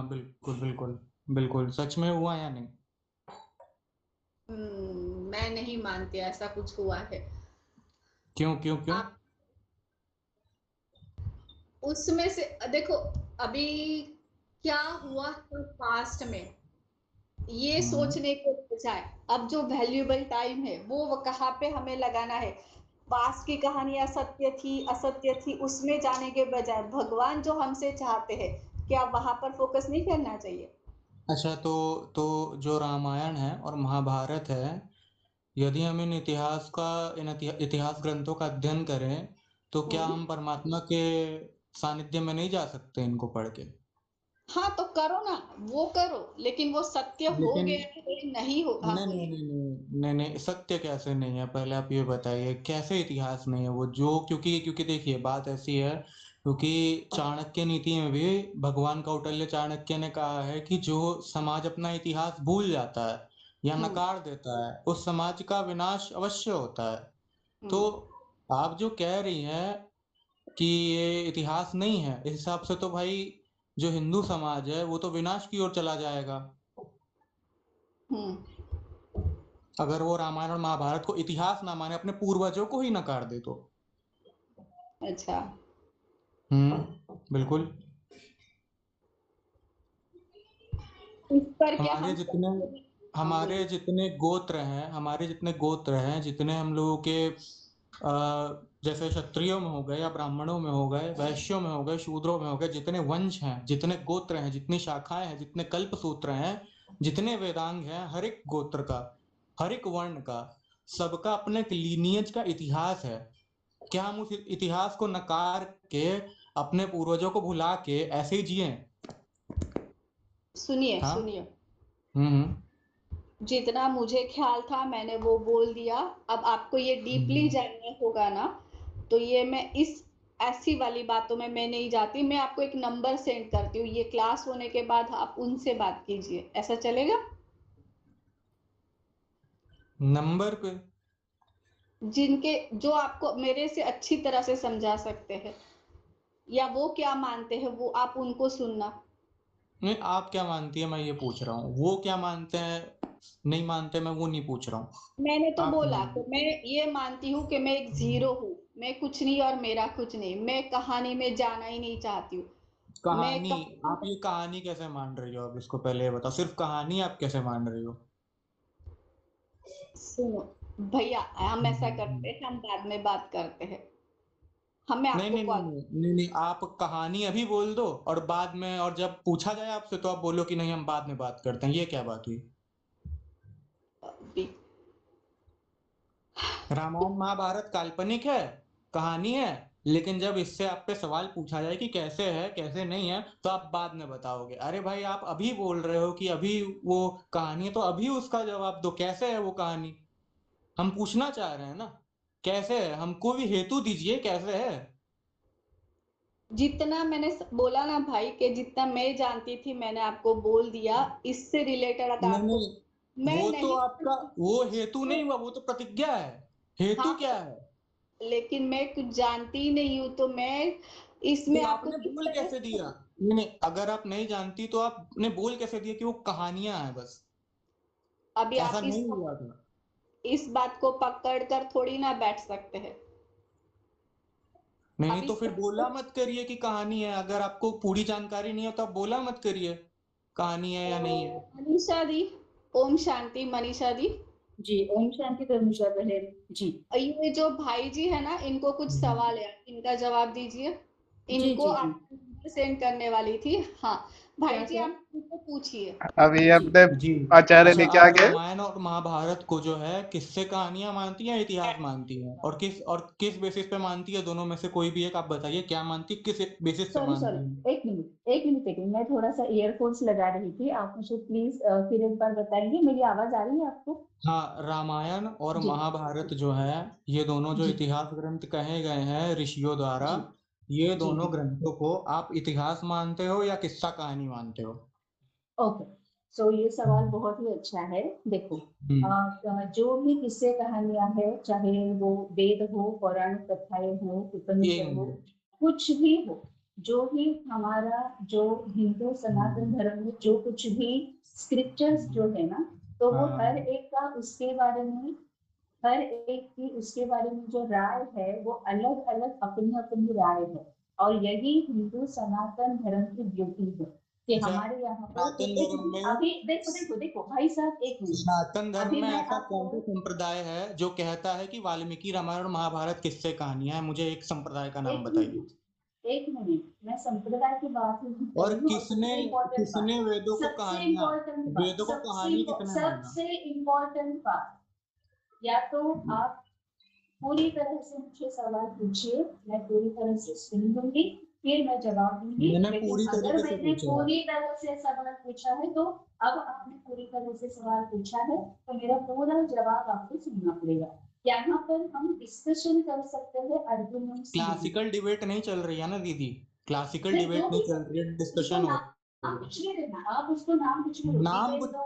हाँ, बिल्कुल, बिल्कुल, बिल्कुल। सच में हुआ या नहीं? मैं नहीं मानती ऐसा कुछ हुआ है। क्यों, क्यों, क्यों? आप उसमें से देखो, अभी क्या हुआ था पास्ट में, ये हुँ। सोचने के बजाय अब जो वैल्यूएबल टाइम है वो कहाँ पे हमें लगाना है। पास्ट की कहानियां सत्य थी असत्य थी उसमें जाने के बजाय भगवान जो हमसे चाहते हैं, क्या वहां पर फोकस नहीं करना चाहिए? अच्छा, तो जो रामायण है और महाभारत है, यदि हम इन इतिहास ग्रंथों का अध्ययन करें, तो क्या हम्म। हम परमात्मा के सानिध्य में नहीं जा सकते इनको पढ़ के? हाँ तो करो ना, वो करो, लेकिन वो सत्य हो लेकिन गया है नहीं होगा नहीं, नहीं, बोलिए। नहीं, नहीं, नहीं, नहीं, सत्य कैसे नहीं है? पहले आप ये बताइए, कैसे इतिहास नहीं है वो? जो क्योंकि क्योंकि देखिए बात ऐसी है, क्योंकि चाणक्य नीति में भी भगवान कौटिल्य चाणक्य ने कहा है कि जो समाज अपना इतिहास भूल जाता है या हम्म। नकार देता है, उस समाज का विनाश अवश्य होता है। तो हम्म। आप जो कह रही हैं कि ये इतिहास नहीं है, इस हिसाब से तो भाई जो हिंदू समाज है, वो तो विनाश की ओर चला जाएगा। हम्म। अगर वो रामायण और महाभारत को इतिहास ना माने, अपने पूर्वजों को ही नकार दे तो। अच्छा। बिल्कुल। इस पर क्या हमारे हम जितने हाँ बोलिए। हमारे जितने गोत्र हैं, जितने हम लोगों के जैसे क्षत्रियों में हो गए या ब्राह्मणों में हो गए, वैश्यों में हो गए, शूद्रों में हो गए, जितने वंश हैं, जितने गोत्र हैं, जितनी शाखाएं हैं, जितने कल्प सूत्र हैं, जितने वेदांग हैं, हर एक गोत्र का, हर एक वर्ण का, सबका अपने एक लीनियज का इतिहास है। क्या हम उस इतिहास को नकार के, अपने पूर्वजों को भुला के ऐसे ही जिए? सुनिए हाँ। सुनिए, हम्म। जितना मुझे ख्याल था मैंने वो बोल दिया। अब आपको ये डीपली हम्म। जानना होगा ना, तो ये मैं इस ऐसी वाली बातों में मैं नहीं जाती। मैं आपको एक नंबर सेंड करती हूँ, ये क्लास होने के बाद आप उनसे बात कीजिए, ऐसा चलेगा? नंबर पे? जिनके जो आपको मेरे से अच्छी तरह से समझा सकते हैं, या वो क्या मानते हैं वो आप उनको सुनना। नहीं, आप क्या मानती है मैं ये पूछ रहा हूँ, वो क्या मानते हैं नहीं मानते मैं वो नहीं पूछ रहा हूँ। मैंने तो आप बोला मानिए। कि मैं ये मानती हूँ कि मैं एक जीरो हूँ, मैं कुछ नहीं और मेरा कुछ नहीं, मैं कहानी में जाना ही नहीं चाहती हूँ। मैं कहानी? कहानी, आप ये कहानी कैसे मान रही हो? अब इसको पहले ये बताओ, सिर्फ कहानी आप कैसे मान रही हो? सुनो भैया, हम ऐसा हम्म। करते हैं, हम बाद में बात करते हैं। हम मैं नहीं, आपको नहीं, नहीं, कॉल नहीं, नहीं, नहीं, आप कहानी अभी बोल दो, और बाद में, और जब पूछा जाए आपसे तो आप बोलो कि नहीं हम बाद में बात करते हैं। ये क्या बात हुई? अभी। रामायण महाभारत काल्पनिक है, कहानी है, लेकिन जब इससे आप पे सवाल पूछा जाए कि कैसे है कैसे नहीं है, तो आप बाद में बताओगे। अरे भाई, आप अभी बोल रहे हो कि अभी वो कहानी है, तो अभी उसका जवाब दो, कैसे है वो कहानी? हम पूछना चाह रहे हैं ना, कैसे है, हमको भी हेतु दीजिए, कैसे है? जितना मैंने बोला ना भाई, कि जितना मैं जानती थी मैंने आपको बोल दिया। इससे रिलेटेड अगर नहीं, आपको, नहीं, मैं वो तो नहीं आपका, वो हेतु नहीं हुआ, वो तो प्रतिज्ञा है। हेतु हाँ क्या है? लेकिन मैं कुछ जानती ही नहीं हूँ, तो मैं तो इसमें आपको आपने किस बोल तरह कैसे से दिया? नहीं, नहीं, अगर आप नहीं जानती तो आपने बोल कैसे दिया कि वो कहानियां हैं बस? अभी ऐसा आप नहीं हुआ था। इस बात को पकड़ कर थोड़ी ना बैठ सकते हैं। नहीं, नहीं, अभी तो फिर सब बोला मत करिए कि कहानी है। अगर आपको पूरी जानकारी नहीं है तो आप बोला मत करिए कहानी है या नहीं है। मनीषा दी, ओम शांति मनीषा दी। जी, ओम शांति धर्मशा बहन जी। ये जो भाई जी है ना, इनको कुछ हम्म। सवाल है, इनका जवाब दीजिए। जी, इनको जी, जी। आपको नंबर सेंड करने वाली थी। हाँ भाई क्या, जी, क्या? आप इनको पूछिए। अभी जी, अपने जी। आचार्य अच्छा, ने क्या आप किया? रामायण और महाभारत को जो है किससे कहानियां मानती हैं, इतिहास मानती हैं, और किस बेसिस पे मानती है? दोनों में से कोई भी एक आप बताइए, क्या मानती है, किस बेसिस पे सॉरी, मानती है? Sorry, 1 minute, 1 minute, 1 minute. मैं थोड़ा-सा ईयरफ़ोन्स लगा रही थी। आप मुझे प्लीज़ फिर एक बार बताएँगे? मेरी आवाज़ आ रही है आपको? हाँ, रामायण और जी, महाभारत जो है, ये दोनों जो जी, इतिहास ग्रंथ कहे गए हैं ऋषियों द्वारा, जी, ये जी, दोनों जी। ग्रंथों को आप इतिहास मानते हो या किस्सा कहानी मानते हो? ओके। सो ये सवाल बहुत ही अच्छा है। देखो, हम्म। जो भी किस्से कहानियाँ हैं, चाहे वो वेद हो, पौराणिक कथाएँ हों, एक उपनिषद हो, मिनट। कुछ भी हो, जो भी हमारा जो हिंदू सनातन धर्म में जो कुछ भी स्क्रिप्चर्स जो है ना, तो वो हर एक का उसके बारे में, हर एक की उसके बारे में जो राय है वो अलग अलग अपनी अपनी राय है। और यही हिंदू सनातन धर्म की ब्यूटी है कि अच्छा, हमारे यहाँ पर सनातन धर्म में अभी देखो देखो देखो भाई साहब, एक मिनट। सनातन धर्म अभी में मैं ऐसा कौन सा आपको संप्रदाय है जो कहता है कि वाल्मीकि रामायण और महाभारत किससे कहानियां हैं? मुझे एक संप्रदाय का नाम बताइए। एक मिनट, मैं संप्रदाय की बात नहीं कर और रही हूँ। और किसने किसने वेदों को कहानियां, वेदों को कहानी किसने माना? सबसे इम्पोर्टेंट बात, या तो आप पूरी तरह से मुझे सवाल पूछिए, मैं पूरी तरह से सुन लूंगी, फिर मैं जवाब दूंगी। मैंने लेकिन पूरी अगर तरीके से मैंने पूछा है। पूरी तरह से सवाल पूछा है तो अब आपने पूरी तरह से सवाल पूछा है तो मेरा पूरा जवाब आपको सुनना पड़ेगा। यहाँ पर हम डिस्कशन कर सकते हैं, आर्गुमेंट्स नहीं। क्लासिकल डिबेट नहीं चल रही है ना दीदी, क्लासिकल मैं जो डिबेट नहीं भी चल रही है, उसको डिस्कशन हो नाम रही है। कुछ भी देना, आप उसको नाम कुछ भी दो, नाम डिबेट कुछ दो,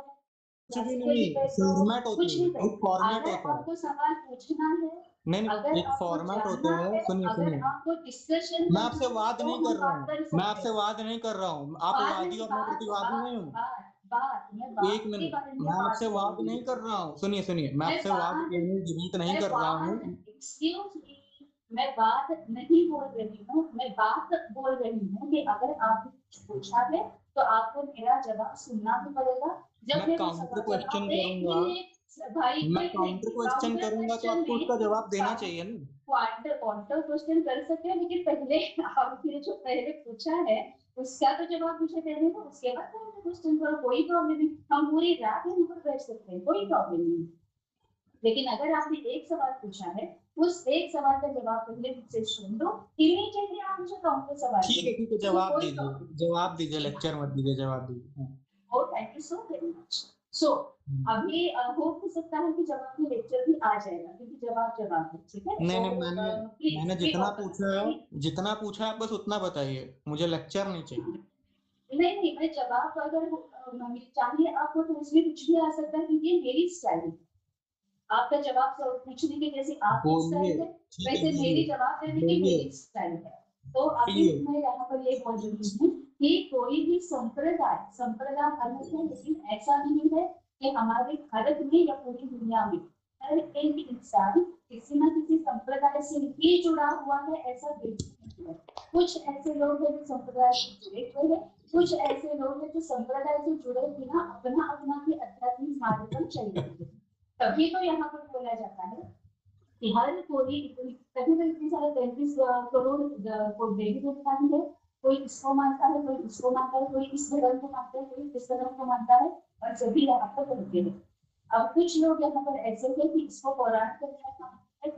भी क्लासिकल नहीं, डिबेट दो, फॉर्मेट होता कुछ है, भी दो। एक फॉर्मेट अगर होता है। आपको सवाल पूछना है, नहीं नहीं, अगर एक आपको फॉर्मेट होता जानना है। है, सुनिए अगर सुनिए, आपको डिस्कशन मैं करना आपसे है वाद तो नहीं कर हम रहा बात हूँ, कर मैं सकते आपसे हैं। वाद नहीं कर रहा हूँ। आप बात वादी नहीं, और मैं बात प्रतिवादी नहीं बात हूँ। बात बात मैं एक बात के मिनट, बारे में मैं बात आपसे कर वाद रही नहीं हूँ। कर रहा हूँ। सुनिए सुनिए, मैं मैं आपसे वाद बात करने डिबेट नहीं मैं कर रहा हूँ। बात एक्सक्यूज मी, मैं बात नहीं बोल रही हूँ, मैं बात बोल रही हूँ कि अगर आपने कुछ पूछा है तो आपको मेरा जवाब सुनना भी पड़ेगा। जब मैं मेरा काउंटर सवाल क्वेश्चन जवाब, एक करूंगा, मिनट भाई, मैं एक काउंटर मिनट, क्वेश्चन काउंटर करूंगा तो क्वेश्चन आपको उसका में जवाब देना चाहिए ना। काउंटर क्वेश्चन कर सकते हैं, लेकिन पहले आपने जो पहले पूछा है उसका तो जवाब मुझे देने दो, उसके बाद काउंटर क्वेश्चन करो, कोई प्रॉब्लम नहीं। हम पूरी रात यहाँ पर बैठ सकते हैं, कोई प्रॉब्लम नहीं। लेकिन अगर आपने एक सवाल पूछा है, उस एक सवाल का जवाब पहले मुझसे सुन लो, इमीडिएटली आप मुझे काउंटर सवाल ठीक है करो, ठीक है, तो जवाब कोई दीजिए, प्रॉब्लम जवाब दीजिए, नहीं। लेक्चर मत दीजिए, जवाब दीजिए। Oh thank you so very much. So अभी हो भी सकता है कि जवाब में लेक्चर भी आ जाएगा, क्योंकि जवाब जवाब है, ठीक है। नहीं तो नहीं, प्लीज मैंने बी जितना ओपन। पूछा है, जितना पूछा है बस उतना बताइए, मुझे लेक्चर नहीं चाहिए। नहीं नहीं, मैं जवाब अगर चाहिए आपको तो उसमें कुछ भी आ सकता है, क्योंकि ये मेरी स्टाइल है। आपका जवाब पूछने की जैसे आपकी बोलिए, स्टाइल है, ठीक है वैसे मेरी बोलिए, जवाब देने की बोलिए मेरी स्टाइल है। तो अभी बोलिए। मैं यहाँ पर ये बोल रही हूँ कि कोई भी संप्रदाय संप्रदाय अलग है, लेकिन ऐसा नहीं है कि हमारे भारत में या पूरी दुनिया में हर एक इंसान किसी न किसी संप्रदाय से ही जुड़ा हुआ है, ऐसा बिल्कुल नहीं है। कुछ ऐसे लोग हैं जो संप्रदाय से जुड़े हुए हैं, कुछ ऐसे लोग हैं जो संप्रदाय से जुड़े बिना अपना अपना भी आध्यात्मिक मार्ग पर चल रहे हैं। तभी तो यहाँ पर बोला जाता है कि हर कोई, तभी तो इतनी सारे 33 करोड़ को देवी देवता भी है। कोई इसको मानता है, कोई इसको मानता है, कोई इस धर्म को मानता है, कोई इस धर्म को मानता है, और सभी यहाँ पर रहते हैं। अब कुछ लोग यहाँ पर ऐसे हैं कि इसको पौराणिक कथा मानते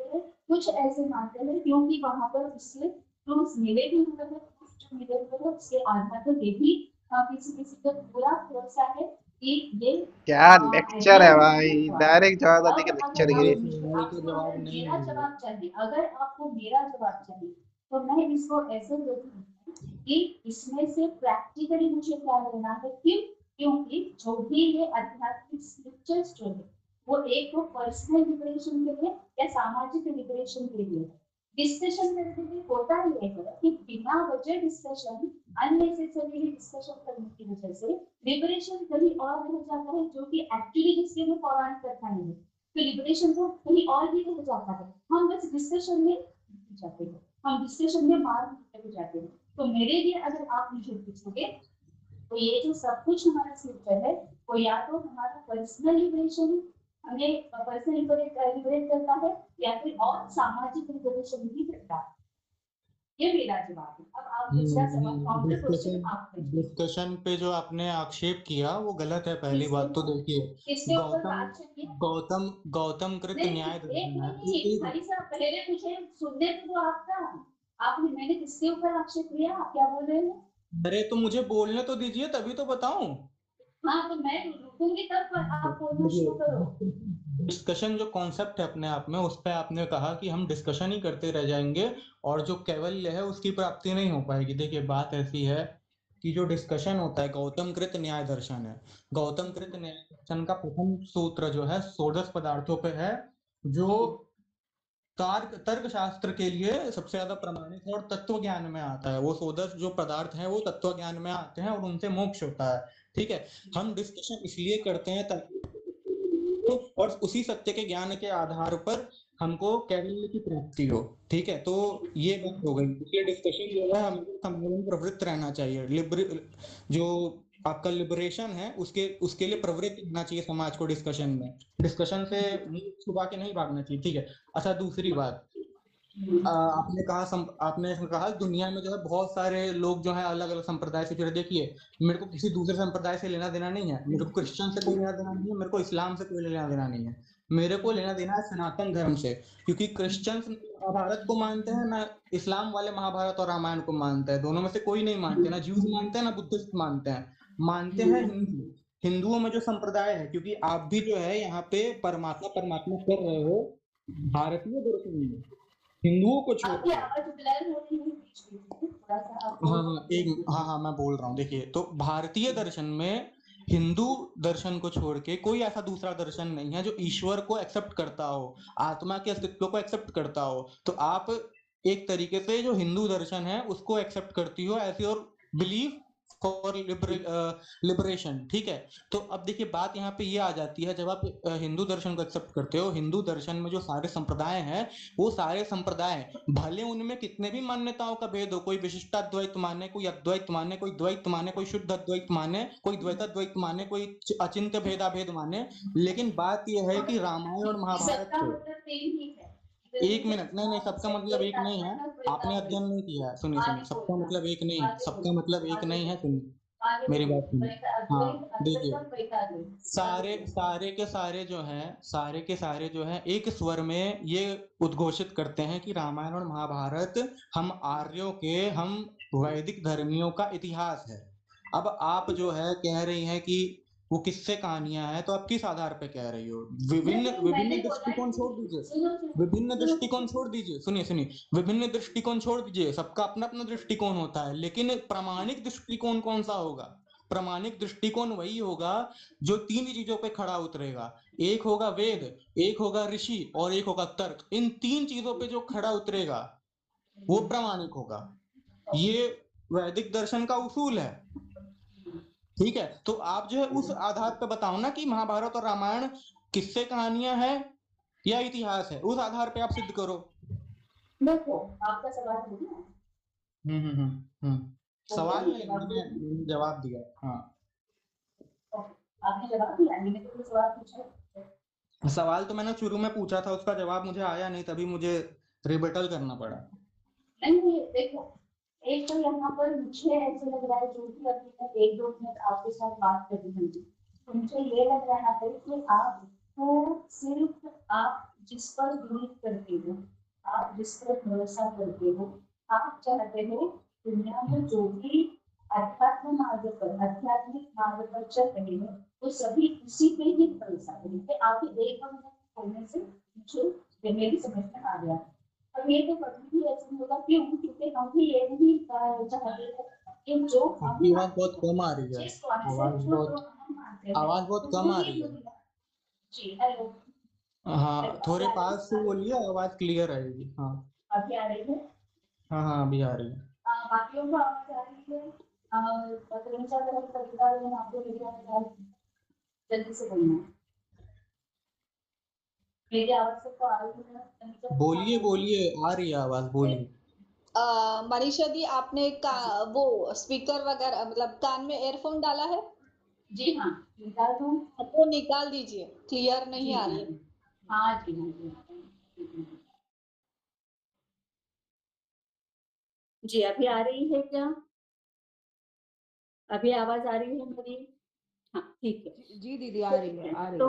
हैं, कुछ ऐसे मानते हैं क्योंकि वहां पर उसके प्रूफ मिले भी हुए हैं, जो मिले हुए हैं उसके आधार पर ये भी किसी किसी का पूरा भरोसा है कि ये क्या लेक्चर है भाई, डायरेक्ट जवाब अब देने के लेक्चर अगर गिरी। मेरे आप सवाल का आपको जवाब अगर नहीं मेरा मिलेगा। जवाब चाहिए, अगर आपको मेरा जवाब चाहिए, तो मैं इसको ऐसे देती हूँ कि इसमें से प्रैक्टिकली मुझे क्या लेना है, क्यों? क्योंकि जो भी ये आध्यात्मिक स्क्रिप्चर्स जो है वो एक तो पर्सनल लिबरेशन के लिए या सामाजिक लिबरेशन के लिए डिस्कशन करने में होता ही है कि बिना वजह डिस्कशन, अननेसेसरीली डिस्कशन करने की वजह से लिबरेशन कहीं और रह जाता है, जो कि एक्चुअली जिसके में पौराणिक कथा नहीं है। तो लिबरेशन को कहीं और भी रह जाता है, हम बस डिस्कशन में जाते हैं, हम डिस्कशन में मार्ग हो जाते हैं। तो मेरे लिए अगर आप मुझे पूछोगे तो ये जो सब कुछ हमारा स्क्रिप्चर है वो या तो हमारा पर्सनल लिबरेशन, हमें पर्सनल लिबरेट करता है, या फिर और सामाजिक लिबरेशन भी करता है। ये मेरा जवाब है। अब आप दूसरा सवाल, काउंटर क्वेश्चन डिस्कशन, आप करिए। डिस्कशन पे जो आपने आक्षेप किया वो गलत है। पहली बात तो देखिए, किसके ऊपर गौतम बात चलिए? गौतम गौतम कृत नहीं न्याय एक दर्शन है। मिनट भाई साहब, पहले मुझे सुनने तो आपका, आपने, मैंने किसके ऊपर आक्षेप लिया, आप क्या बोल रहे हैं? अरे तो मुझे बोलने तो दीजिए, तभी तो बताऊं। हाँ तो मैं रुकूंगी तब आप बोलना शुरू करो। डिस्कशन जो कॉन्सेप्ट है अपने आप में, उस पे आपने कहा कि हम डिस्कशन ही करते रह जाएंगे और जो कैवल्य है उसकी प्राप्ति नहीं हो पाएगी। देखिए बात ऐसी है कि जो डिस्कशन होता है गौतम कृत न्याय दर्शन है। गौतम कृत न्याय दर्शन का प्रथम सूत्र जो है षोडश पदार्थों पे है, जो तर्क शास्त्र के लिए सबसे ज्यादा प्रमाणित है और तत्व ज्ञान में आता है। वो सोदश जो पदार्थ हैं वो तत्व ज्ञान में आते हैं और उनसे मोक्ष होता है। ठीक है, हम डिस्कशन इसलिए करते हैं ताकि और उसी सत्य के ज्ञान के आधार पर हमको कैवल्य की प्राप्ति हो। ठीक है, तो ये बात हो गई। इसलिए डिस्कशन जो है हमें समाज में प्रवृत्त रहना चाहिए। जो आपका लिबरेशन है उसके लिए प्रवृत्त होना चाहिए समाज को। डिस्कशन से मुंह छुपा के नहीं भागना चाहिए। ठीक है, अच्छा दूसरी बात, आपने कहा दुनिया में जो है बहुत सारे लोग जो है अलग अलग संप्रदाय से जुड़े। देखिए, मेरे को किसी दूसरे संप्रदाय से लेना देना नहीं है, मेरे को क्रिश्चियन से कोई लेना देना नहीं है, मेरे को इस्लाम से कोई लेना देना नहीं है। मेरे को लेना देना है सनातन धर्म से, क्योंकि क्रिश्चियंस महाभारत को मानते हैं ना, इस्लाम वाले महाभारत और रामायण को मानते हैं। दोनों में से कोई नहीं मानते, ना ज्यूज मानते हैं ना बुद्धिस्ट मानते हैं। मानते हैं हिंदुओं में जो संप्रदाय है, क्योंकि आप भी जो है यहाँ पे परमात्मा कर रहे हो भारतीय दर्शन में, हिंदुओं को छोड़। हाँ मैं बोल रहा हूँ। देखिए, तो भारतीय दर्शन में हिंदू दर्शन को छोड़ के कोई ऐसा दूसरा दर्शन नहीं है जो ईश्वर को एक्सेप्ट करता हो, आत्मा के अस्तित्व को एक्सेप्ट करता हो। तो आप एक तरीके से जो हिंदू दर्शन है उसको एक्सेप्ट करती हो as your belief for liberation. ठीक है, तो अब देखिए बात यहाँ पे ये आ जाती है, जब आप हिंदू दर्शन को एक्सेप्ट करते हो, हिंदू दर्शन में जो सारे संप्रदाय हैं वो सारे संप्रदाय भले उनमें कितने भी मान्यताओं का भेद हो, कोई विशिष्टाद्वैत माने, कोई अद्वैत माने, कोई द्वैत माने, कोई शुद्ध अद्वैत माने, कोई द्वैताद्वैत माने, कोई अचिंत्य भेदाभेद माने, लेकिन बात यह है कि रामायण और महाभारत एक मिनट, नहीं सबका मतलब एक नहीं है। आपने अध्ययन नहीं किया। सुनिए, सबका मतलब एक नहीं है, सबका मतलब एक नहीं है। सुनिए मेरी बात सुनिए। हाँ देखिए, सारे के सारे जो है एक स्वर में ये उद्घोषित करते हैं कि रामायण और महाभारत हम आर्यों के, हम वैदिक धर्मियों का इतिहास है। अब आप जो है कह रही हैं कि वो किससे कहानियां हैं, तो आप किस आधार पे कह रही हो? विभिन्न दृष्टिकोण छोड़ दीजिए, विभिन्न दृष्टिकोण छोड़ दीजिए, सुनिए, विभिन्न दृष्टिकोण छोड़ दीजिए, सबका अपना अपना दृष्टिकोण होता है, लेकिन प्रामाणिक दृष्टिकोण कौन सा होगा? प्रामाणिक दृष्टिकोण वही होगा जो तीन चीजों पे खड़ा उतरेगा। एक होगा वेद, एक होगा ऋषि और एक होगा तर्क। इन तीन चीजों पे जो खड़ा उतरेगा वो प्रामाणिक होगा। ये वैदिक दर्शन का उसूल है। ठीक है, तो आप जो है उस आधार पे बताओ ना कि महाभारत और रामायण किससे कहानियां हैं या इतिहास है, उस आधार पे आप सिद्ध करो। देखो, आपका सवाल है ना। सवाल नहीं, मैंने जवाब दिया। हाँ आपने जवाब दिया, मैंने तो सवाल पूछा। सवाल तो मैंने शुरू में पूछा था, उसका जवाब मुझे आया नहीं, तभी मुझे रिबटल करना पड़ा। नहीं देखो, एक तो यहाँ पर मुझे ऐसे लग रहा है, जो कि अभी मैं 1-2 मिनट आपके साथ बात कर रही हूँ, तो मुझे ये लग रहा है कि आपको सिर्फ आप जिस पर बिलीव करते हो, आप जिस पर भरोसा करते हो, आप चाहते हो दुनिया में जो भी आध्यात्मिक मार्ग पर चल रहे हैं वो सभी उसी पे ही भरोसा करेंगे। आप एक बोलने से मुझे मेरी समझ में आ गया। अब ये तो कभी भी ऐसा होगा, क्यों? क्योंकि हम भी ये नहीं चाहते कि जो आवाज बहुत कम आ रही है, आवाज बहुत कम आ रही है। जी हेलो, हाँ थोड़े पास से बोलिए, आवाज क्लियर आएगी। हाँ अभी आ रही है? हाँ अभी आ रही है। बाकियों को आवाज आ रही है? जल्दी से बोलना, मेरी आवाज सबको आ रही है? बोलिए, आ रही है आवाज, बोलिए। मनीषा दी, आपने वो स्पीकर वगैरह मतलब कान में एयरफोन डाला है? जी हाँ, निकाल दूं? वो निकाल दीजिए, क्लियर नहीं आ रही है। हाँ जी, अभी आ रही है क्या? अभी आवाज आ रही है मेरी? हाँ ठीक है जी दीदी, आ रही है। तो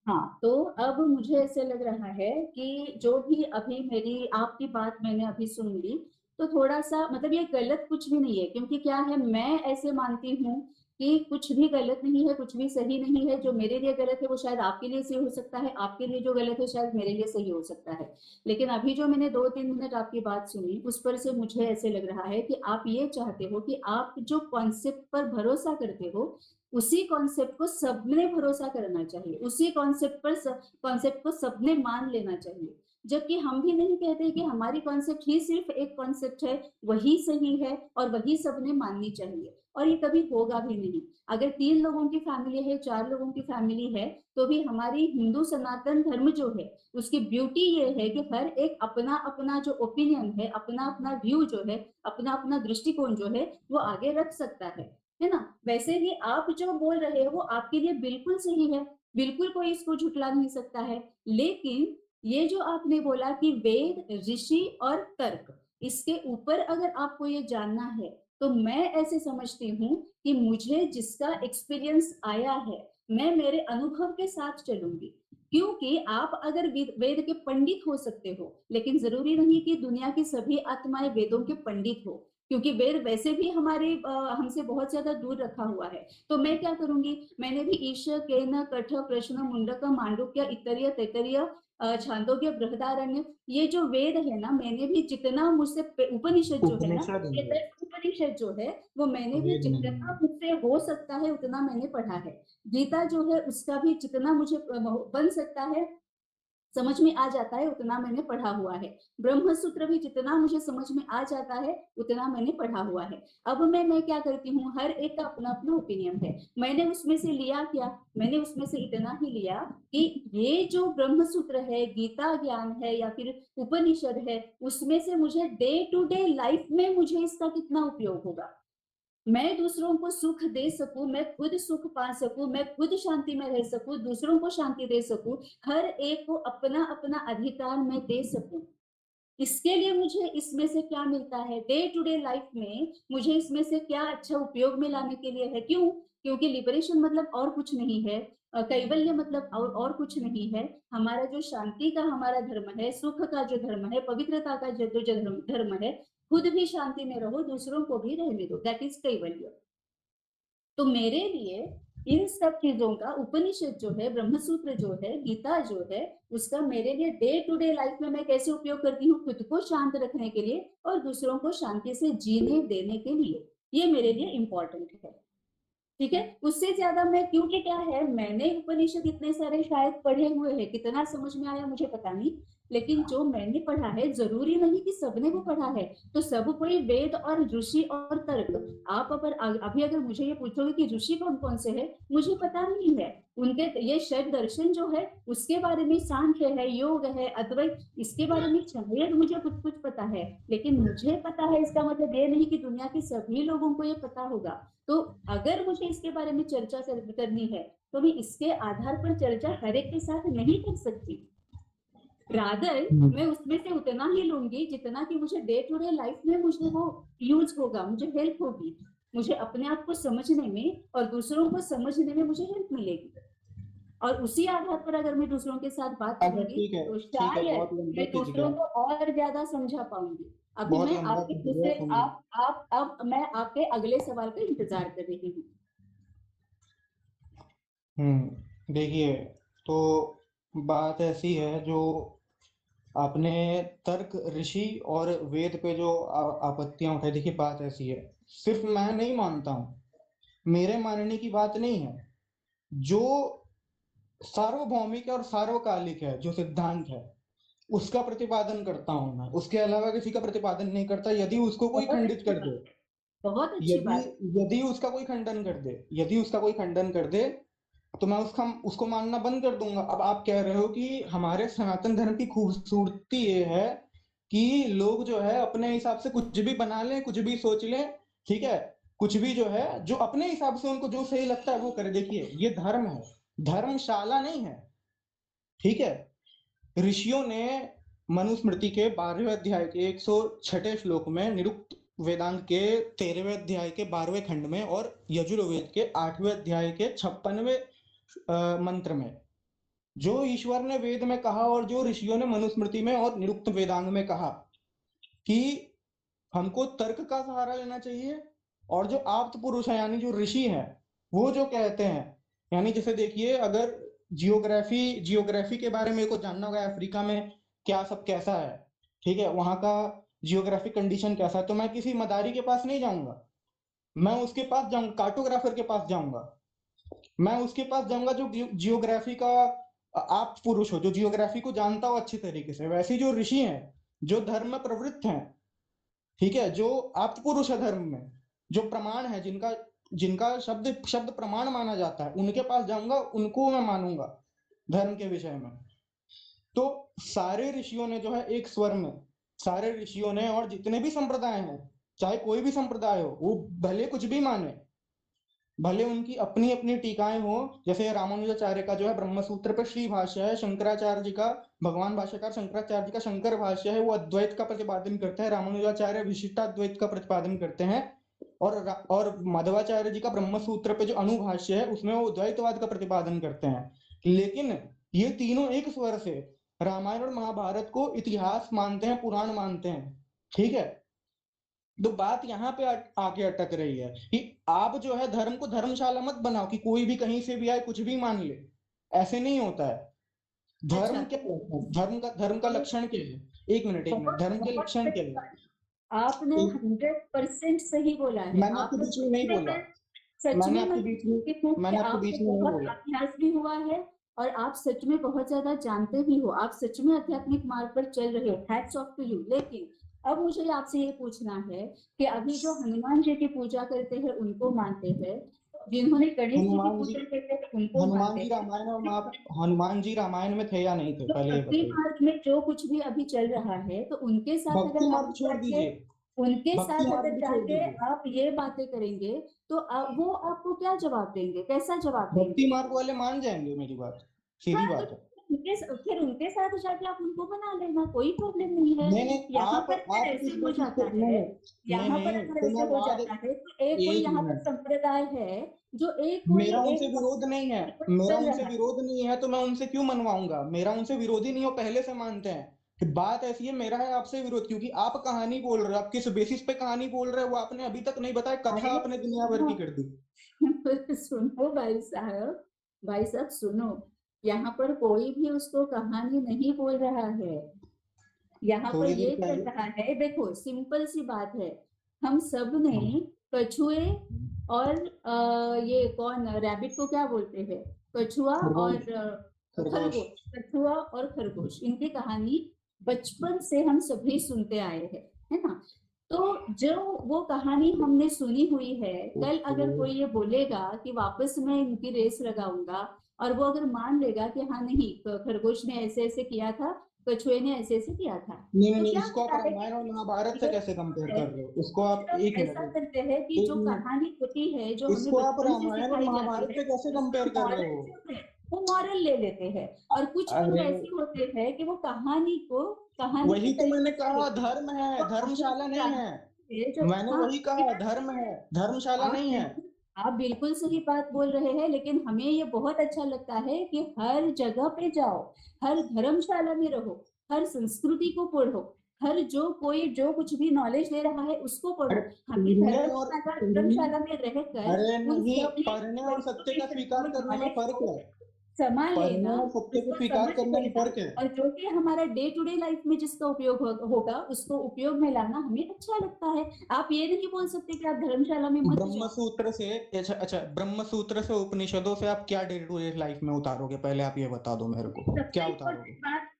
हाँ, तो अब मुझे ऐसे लग रहा है कि जो भी अभी मेरी आपकी बात मैंने अभी सुन ली, तो थोड़ा सा मतलब ये गलत कुछ भी नहीं है, क्योंकि क्या है, मैं ऐसे मानती हूँ कि कुछ भी गलत नहीं है, कुछ भी सही नहीं है। जो मेरे लिए गलत है वो शायद आपके लिए सही हो सकता है, आपके लिए जो गलत है शायद मेरे लिए सही हो सकता है। लेकिन अभी जो मैंने 2-3 मिनट आपकी बात सुनी, उस पर से मुझे ऐसे लग रहा है कि आप ये चाहते हो कि आप जो कॉन्सेप्ट पर भरोसा करते हो उसी कॉन्सेप्ट को सबने भरोसा करना चाहिए, उसी कॉन्सेप्ट को सबने मान लेना चाहिए। जबकि हम भी नहीं कहते कि हमारी कॉन्सेप्ट ही सिर्फ एक कॉन्सेप्ट है, वही सही है और वही सबने माननी चाहिए, और ये कभी होगा भी नहीं। अगर 3 लोगों की फैमिली है, 4 लोगों की फैमिली है, तो भी हमारी हिंदू सनातन धर्म जो है उसकी ब्यूटी ये है कि हर एक अपना अपना जो ओपिनियन है, अपना अपना व्यू जो है, अपना अपना दृष्टिकोण जो है वो आगे रख सकता है ना। वैसे ही आप जो बोल रहे हो वो आपके लिए बिल्कुल सही है, बिल्कुल कोई इसको झुटला नहीं सकता है। लेकिन ये जो आपने बोला कि वेद, ऋषि और तर्क, इसके ऊपर अगर आपको ये जानना है, तो मैं ऐसे समझती हूँ कि मुझे जिसका एक्सपीरियंस आया है, मैं मेरे अनुभव के साथ चलूंगी। क्योंकि आप अगर वेद के पंडित हो सकते हो, लेकिन जरूरी नहीं कि दुनिया की सभी आत्माएं वेदों के पंडित हो, क्योंकि वेद वैसे भी हमारे हमसे बहुत ज्यादा दूर रखा हुआ है। तो मैं क्या करूंगी, मैंने भी ईश, केन, कठ, प्रश्न, मुंडक, मांडुक्य, इतरिय, तैतरिय, छांदोग्य, बृहदारण्य, ये जो वेद है ना, मैंने भी जितना मुझसे उपनिषद जो है ना, उपनिषद ये है, उपनिषद जो है वो मैंने भी वेद नहीं जितना है। मुझसे हो सकता है उतना मैंने पढ़ा है। गीता जो है उसका भी जितना मुझे बन सकता है, समझ में आ जाता है, उतना मैंने पढ़ा हुआ है। ब्रह्म सूत्र भी जितना मुझे समझ में आ जाता है उतना मैंने पढ़ा हुआ है। अब मैं क्या करती हूँ, हर एक का अपना अपना ओपिनियन है। मैंने उसमें से लिया क्या, मैंने उसमें से इतना ही लिया कि ये जो ब्रह्म सूत्र है, गीता ज्ञान है या फिर उपनिषद है, उसमें से मुझे डे टू डे लाइफ में मुझे इसका कितना उपयोग होगा, मैं दूसरों को सुख दे सकूं, मैं खुद सुख पा सकूं, मैं खुद शांति में रह सकूं, दूसरों को शांति दे सकूं, हर एक को अपना अपना अधिकार मैं दे सकूं। इसके लिए मुझे इसमें से क्या मिलता है, डे टू डे लाइफ में मुझे इसमें से क्या अच्छा उपयोग में लाने के लिए है। क्यों? क्योंकि लिबरेशन मतलब और कुछ नहीं है, कैवल्य मतलब और कुछ नहीं है। हमारा जो शांति का हमारा धर्म है, सुख का जो धर्म है, पवित्रता का जो धर्म है, खुद भी शांति में रहो, दूसरों को भी रहने दो, दैट इज कैवल्य। तो मेरे लिए इन सब चीजों का उपनिषद जो है, ब्रह्मसूत्र जो है, गीता जो है, उसका मेरे लिए डे टू डे लाइफ में मैं कैसे उपयोग करती हूँ, खुद को शांत रखने के लिए और दूसरों को शांति से जीने देने के लिए, ये मेरे लिए इंपॉर्टेंट है। ठीक है, उससे ज्यादा मैं, क्योंकि क्या है, मैंने उपनिषद इतने सारे शायद पढ़े हुए हैं, कितना समझ में आया मुझे पता नहीं, लेकिन जो मैंने पढ़ा है जरूरी नहीं कि सबने वो पढ़ा है। तो सब कोई वेद और ऋषि और तर्क, आप अभी अगर मुझे ये पूछोगे कि ऋषि कौन कौन से है, मुझे पता नहीं है। उनके ये षड दर्शन जो है उसके बारे में, सांख्य है, योग है, अद्वैत, इसके बारे में शायद मुझे कुछ कुछ पता है, लेकिन मुझे पता है इसका मतलब ये नहीं कि दुनिया के सभी लोगों को ये पता होगा। तो अगर मुझे इसके बारे में चर्चा करनी है, तो मैं इसके आधार पर चर्चा हर एक के साथ नहीं कर सकती। रादर मैं उसमें से उतना ही लूंगी जितना कि मुझे डे टू डे लाइफ में मुझे वो यूज होगा, मुझे हेल्प होगी, मुझे अपने आप को समझने में और दूसरों को समझने में मुझे हेल्प मिलेगी। और उसी आधार पर अगर मैं दूसरों के साथ बात अच्छा करूंगी ठीक है, तो ठीक है, शायद बहुत लंबा मैं खिंच गया, दूसरों को और ज्यादा समझा पाऊंगी। अभी बहुत मैं लंबा आपके खिंच गया, दूसरे सुन लो। आप अब मैं आपके अगले सवाल का इंतजार कर रही हूँ। देखिए, तो बात ऐसी है, जो आपने तर्क, ऋषि और वेद पे जो आपत्तियां उठाई, देखिए बात ऐसी है, सिर्फ मैं नहीं मानता हूँ, मेरे मानने की बात नहीं है, जो सार्वभौमिक और सार्वकालिक है, जो सिद्धांत है, उसका प्रतिपादन करता हूं मैं, उसके अलावा किसी का प्रतिपादन नहीं करता। यदि उसको कोई बहुत खंडित अच्छी कर दे, बात है, बहुत अच्छी यदि बात है। यदि उसका कोई खंडन कर दे, यदि उसका कोई खंडन कर दे, तो मैं उसको मानना बंद कर दूंगा। अब आप कह रहे हो कि हमारे सनातन धर्म की खूबसूरती ये है कि लोग जो है अपने हिसाब से कुछ भी बना लें, कुछ भी सोच लें, ठीक है, कुछ भी जो है, जो अपने हिसाब से उनको जो सही लगता है वो करे। देखिए, ये धर्म है, धर्मशाला नहीं है, ठीक है। ऋषियों ने मनुस्मृति के 12वें अध्याय के 106 श्लोक में, निरुक्त वेदांत के 13वें अध्याय के 12वें खंड में और यजुर्वेद के 8वें अध्याय के 56वें मंत्र में, जो ईश्वर ने वेद में कहा और जो ऋषियों ने मनुस्मृति में और निरुक्त वेदांग में कहा कि हमको तर्क का सहारा लेना चाहिए, और जो आप्त पुरुष है यानी जो ऋषि है, वो जो कहते हैं, यानी जैसे देखिए, अगर जियोग्राफी के बारे में मेरे को जानना होगा, अफ्रीका में क्या सब कैसा है, ठीक है, वहां का जियोग्राफिक कंडीशन कैसा है, तो मैं किसी मदारी के पास नहीं जाऊंगा, मैं उसके पास जाऊंगा, कार्टोग्राफर के पास जाऊंगा, मैं उसके पास जाऊंगा जो जियोग्राफी का आप पुरुष हो जो जियोग्राफी को जानता हो अच्छी तरीके से, वैसे जो ऋषि हैं जो धर्म में प्रवृत्त हैं, ठीक है, जो आप पुरुष है धर्म में, जो प्रमाण है, जिनका जिनका शब्द शब्द प्रमाण माना जाता है, उनके पास जाऊंगा, उनको मैं मानूंगा धर्म के विषय में। तो सारे ऋषियों ने जो है एक स्वर में, सारे ऋषियों ने, और जितने भी संप्रदाय हैं, चाहे कोई भी संप्रदाय हो, वो भले कुछ भी माने, भले उनकी अपनी अपनी टीकाएं हो, जैसे रामानुजाचार्य का जो है ब्रह्म सूत्र पे श्री भाष्य है, शंकराचार्य जी का, भगवान भाष्यकार शंकराचार्य जी का शंकर भाष्य है, वो अद्वैत का प्रतिपादन करते हैं, रामानुजाचार्य विशिष्टाद्वैत का प्रतिपादन करते हैं, और माधवाचार्य जी का ब्रह्म सूत्र पे जो अनुभाष्य है उसमें वो द्वैतवाद का प्रतिपादन करते हैं। लेकिन ये तीनों एक स्वर से रामायण और महाभारत को इतिहास मानते हैं, पुराण मानते हैं, ठीक है। तो बात यहाँ पे आके अटक रही है कि आप जो है धर्म को धर्मशाला मत बनाओ कि कोई भी कहीं से भी आए कुछ भी मान ले, ऐसे नहीं होता है। धर्म क्या है? धर्म का लक्षण क्या है? एक मिनट धर्म के लक्षण क्या है? आपने 100% सही बोला है। मैंने आपके बीच में नहीं बोला, मैंने आपके बीच में नहीं बोला। अभ्यास भी हुआ है और आप सच में बहुत ज्यादा जानते भी हो, आप सच में आध्यात्मिक मार्ग पर चल रहे हो, हैट्स ऑफ टू यू। लेकिन अब मुझे आपसे ये पूछना है कि अभी जो हनुमान जी की पूजा करते हैं उनको मानते हैं, जिन्होंने गणेश जी की पूजा करते हैं उनको मानते हैं, हनुमान जी रामायण में थे या नहीं थे? पहले भक्ति मार्ग में जो कुछ भी अभी चल रहा है, तो उनके साथ भक्ति मार्ग छोड़ दीजिए, उनके साथ अगर जाके आप ये बातें करेंगे तो वो आपको क्या जवाब देंगे, कैसा जवाब देंगे? भक्ति मार्ग वाले मान जाएंगे मेरी बात, सीधी बात है। फिर उनके साथ जाके आप उनको बना लेना, कोई प्रॉब्लम नहीं है। यहाँ पर ऐसे हो जाता है, यहाँ पर अगर ऐसे हो जाता है तो एक कोई यहाँ पर संप्रदाय है जो एक मेरा उनसे विरोध नहीं है, मेरा उनसे विरोध नहीं है, तो मैं उनसे क्यों मनवाऊंगा? मेरा उनसे विरोधी नहीं हो, पहले से मानते हैं। बात ऐसी है, मेरा है आपसे विरोध, क्योंकि आप कहानी बोल रहे हो, आप किस बेसिस पे कहानी बोल रहे हो वो आपने अभी तक नहीं बताया, कथा आपने दुनिया भर की कर दी। सुनो भाई साहब सुनो, यहाँ पर कोई भी उसको कहानी नहीं बोल रहा है, यहाँ पर ये चल रहा है। देखो सिंपल सी बात है, हम सब ने कछुए और ये कौन रैबिट को क्या बोलते हैं, कछुआ और खरगोश, कछुआ और खरगोश, इनकी कहानी बचपन से हम सभी सुनते आए हैं, है ना। तो जो वो कहानी हमने सुनी हुई है, कल अगर कोई ये बोलेगा कि वापस मैं इनकी रेस लगाऊंगा, और वो अगर मान लेगा कि हाँ नहीं खरगोश ने ऐसे ऐसे किया था, कछुए ने ऐसे ऐसे किया था, नहीं, इसको आप रामायण और महाभारत से कैसे कंपेयर कर रहे हो? इसको आप एक ऐसा करते हैं कि जो कहानी होती है, जो इसको आप रामायण और महाभारत से कैसे कंपेयर कर रहे हो? वो मॉरल ले लेते हैं, और कुछ लोग ऐसे होते हैं कि वो कहानी वही तो मैंने कहा, धर्म है, धर्मशाला नहीं है। मैंने वही कहा, धर्म है, धर्मशाला नहीं है। आप बिल्कुल सही बात बोल रहे हैं, लेकिन हमें ये बहुत अच्छा लगता है कि हर जगह पे जाओ, हर धर्मशाला में रहो, हर संस्कृति को पढ़ो, हर जो कोई जो कुछ भी नॉलेज ले रहा है उसको पढ़ो। हमें धर्मशाला में रहकर पढ़ने और सत्य का स्वीकार करने में फर्क है, समा लेना, सत्य को स्वीकार करने में फर्क है, और जो कि हमारा डे टू डे लाइफ में जिसका उपयोग होगा उसको उपयोग में लाना हमें अच्छा लगता है। आप ये नहीं बोल सकते कि आप धर्मशाला में मत ब्रह्म सूत्र से, अच्छा ब्रह्म सूत्र से, उपनिषदों से आप क्या डे टू डे लाइफ में उतारोगे? पहले आप ये बता दो मेरे को, क्या उतारोगे?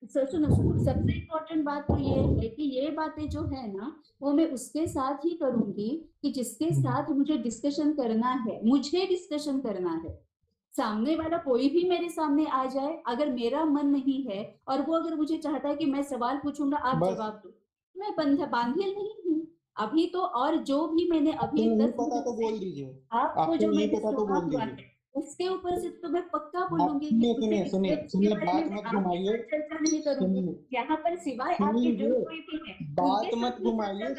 सुनो, सबसे इम्पोर्टेंट बात तो ये है कि ये बातें जो है ना, वो मैं उसके साथ ही करूंगी कि जिसके साथ मुझे डिस्कशन करना है, मुझे डिस्कशन करना है। सामने वाला कोई भी मेरे सामने आ जाए, अगर मेरा मन नहीं है और वो अगर मुझे चाहता है कि मैं सवाल पूछूंगा आप जवाब दो, मैं बांधिल नहीं हूँ अभी तो। और जो भी मैंने अभी 10 पता तो बोल दीजिए, आपको जो मैंने पता तो बोल दीजिए, उसके ऊपर से तो मैं पक्का बोलूंगी। सुनिए, बात मत घुमाइए, चर्चा नहीं करूंगी यहाँ पर, सिवाय आपके जो कोई भी है, बात मत घुमाइए,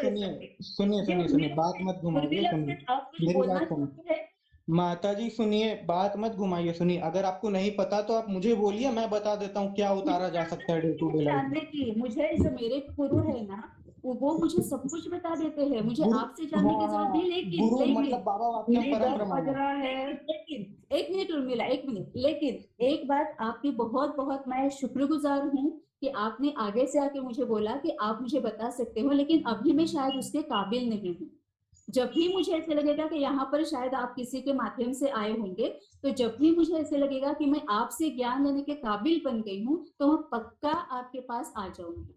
सुनिए, बात मत घुमाइए, मेरी बात सुनिए माता जी, सुनिए, बात मत घुमाइए, सुनिए। अगर आपको नहीं पता तो आप मुझे बोलिए, मैं बता देता हूँ क्या उतारा जा सकता है डे टू डे लाइफ में। मुझे जो मेरे गुरु है ना, वो मुझे सब कुछ बता देते हैं, मुझे आपसे जानने की जरूरत नहीं। लेकिन बाबा है, लेकिन एक मिनट उर्मिला, एक मिनट, लेकिन एक बात आपकी बहुत बहुत मैं शुक्रगुजार हूँ कि आपने आगे से आके मुझे बोला कि आप मुझे बता सकते हो, लेकिन अभी मैं शायद उसके काबिल नहीं हूँ। जब भी मुझे ऐसे लगेगा कि यहाँ पर शायद आप किसी के माध्यम से आए होंगे, तो जब भी मुझे ऐसे लगेगा कि मैं आपसे ज्ञान लेने के काबिल बन गई हूँ, तो मैं पक्का आपके पास आ जाऊंगी।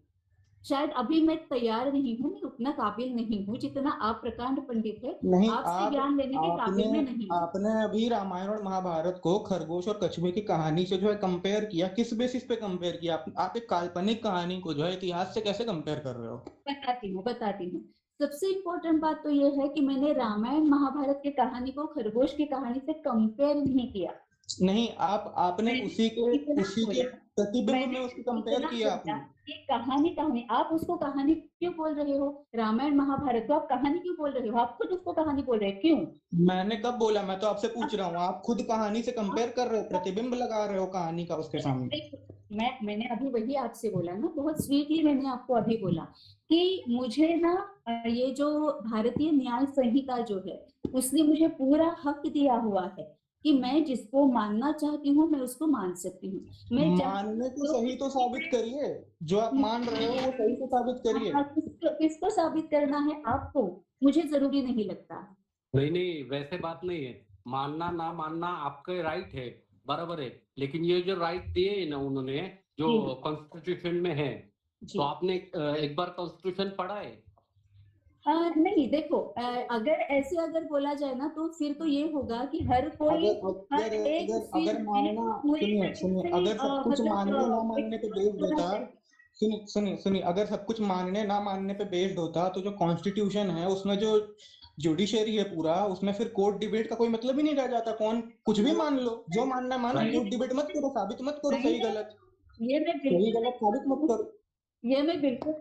शायद अभी मैं तैयार नहीं हूँ, मैं उतना काबिल नहीं हूँ जितना आप प्रकांड पंडित है, नहीं, आपसे आप ज्ञान लेने के आपने काबिल में नहीं हूँ। आपने अभी रामायण और महाभारत को खरगोश और कछुए की कहानी से जो है कंपेयर किया, किस बेसिस पे कंपेयर किया? आप एक काल्पनिक कहानी को जो है इतिहास से कैसे कंपेयर कर रहे हो? बताती हूँ। सबसे इम्पोर्टेंट बात तो ये है कि मैंने रामायण महाभारत की कहानी को खरगोश की कहानी से कंपेयर नहीं किया। नहीं, आपने मैंने उसी इतना के बोला, प्रतिबिंब मैंने में उसकी कंपेयर इतना किया बोला आपने। कि कहानी आप उसको कहानी क्यों बोल रहे हो? रामायण महाभारत को आप कहानी क्यों बोल रहे हो? आप खुद उसको कहानी बोल रहे हो, क्यों? मैंने कब बोला? मैं तो आपसे पूछ आप, रहा हूँ, आप खुद कहानी से कंपेयर कर रहे हो, आप, प्रतिबिंब लगा रहे हो कहानी का उसके सामने। मैंने अभी वही आपसे बोला ना, बहुत स्वीटली मैंने आपको अभी बोला कि मुझे ना ये जो भारतीय न्याय संहिता जो है, उसने मुझे पूरा हक दिया हुआ है कि मैं जिसको मानना चाहती हूँ मैं उसको मान सकती हूँ। मैं मानने को सही तो साबित करिए, जो आप मान रहे हो वो सही से साबित करिए। किसको साबित करना है आपको? मुझे जरूरी नहीं लगता। नहीं नहीं, वैसे बात नहीं है। मानना ना मानना आपके राइट है, बराबर है। लेकिन ये जो राइट दिए है ना उन्होंने, जो जी कॉन्स्टिट्यूशन में है, जी। तो आपने एक बार कॉन्स्टिट्यूशन पढ़ा है? नहीं देखो, अगर बोला जाए ना तो फिर तो ये होगा कि हर कोई अगर हर एक अगर चीज अगर में मानना, पूरी सुनिए तरीके सुनिए, से अगर सब कुछ मानने ना मानने पे बेस्ड होता, मतलब सुनिए, अगर सब कुछ मानने ना मानने पे बेस्ड होता, तो जो कॉन्स्टिट्यूशन है उसमें जो जुडिशरी है पूरा, उसमें फिर कोर्ट डिबेट का कोई मतलब ही नहीं रह जाता। कौन कुछ भी मान लो, जो मानना है मानो, राइट। कोर्ट डिबेट मत करो, साबित मत करो नहीं सही नहीं, गलत, ये मैं सही बिल्कुल गलत साबित मत नहीं, करो। ये मैं बिल्कुल